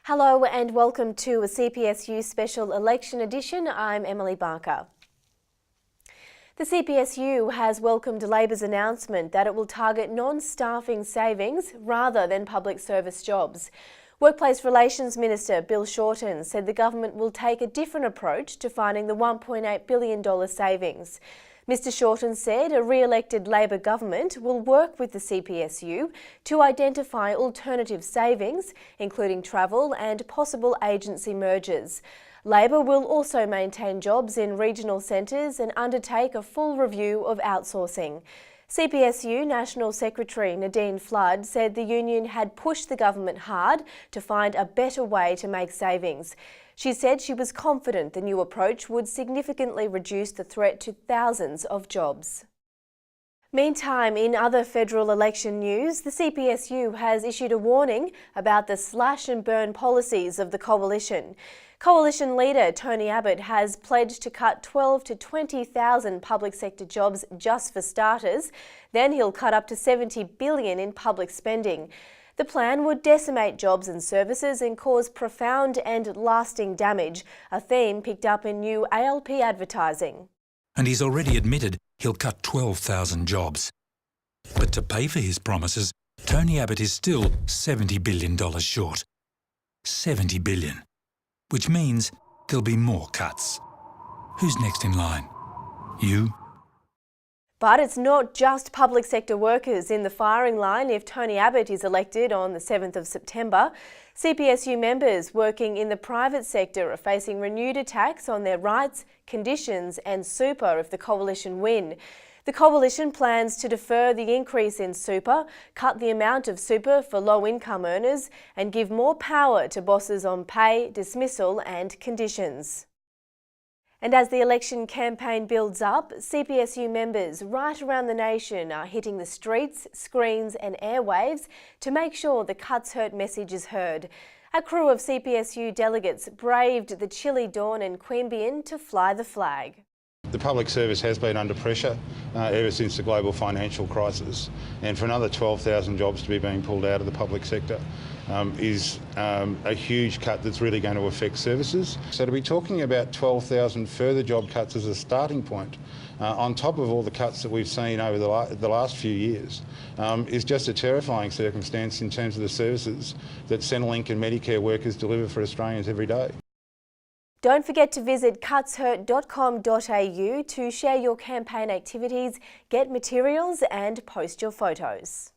Hello and welcome to a CPSU special election edition. I'm Emily Barker. The CPSU has welcomed Labor's announcement that it will target non-staffing savings rather than public service jobs. Workplace Relations Minister Bill Shorten said the government will take a different approach to finding the $1.8 billion savings. Mr Shorten said a re-elected Labor government will work with the CPSU to identify alternative savings, including travel and possible agency mergers. Labor will also maintain jobs in regional centres and undertake a full review of outsourcing. CPSU National Secretary Nadine Flood said the union had pushed the government hard to find a better way to make savings. She said she was confident the new approach would significantly reduce the threat to thousands of jobs. Meantime, in other federal election news, the CPSU has issued a warning about the slash and burn policies of the coalition. Coalition leader Tony Abbott has pledged to cut 12 to 20,000 public sector jobs just for starters. Then he'll cut up to $70 billion in public spending. The plan would decimate jobs and services and cause profound and lasting damage, a theme picked up in new ALP advertising. And he's already admitted he'll cut 12,000 jobs. But to pay for his promises, Tony Abbott is still $70 billion short. $70 billion. Which means there'll be more cuts. Who's next in line? You? But it's not just public sector workers in the firing line if Tony Abbott is elected on the 7th of September. CPSU members working in the private sector are facing renewed attacks on their rights, conditions and super if the coalition win. The coalition plans to defer the increase in super, cut the amount of super for low-income earners and give more power to bosses on pay, dismissal and conditions. And as the election campaign builds up, CPSU members right around the nation are hitting the streets, screens and airwaves to make sure the Cuts Hurt message is heard. A crew of CPSU delegates braved the chilly dawn in Queanbeyan to fly the flag. The public service has been under pressure ever since the global financial crisis, and for another 12,000 jobs to be being pulled out of the public sector is a huge cut that's really going to affect services. So to be talking about 12,000 further job cuts as a starting point, on top of all the cuts that we've seen over the last few years, is just a terrifying circumstance in terms of the services that Centrelink and Medicare workers deliver for Australians every day. Don't forget to visit cutshurt.com.au to share your campaign activities, get materials and post your photos.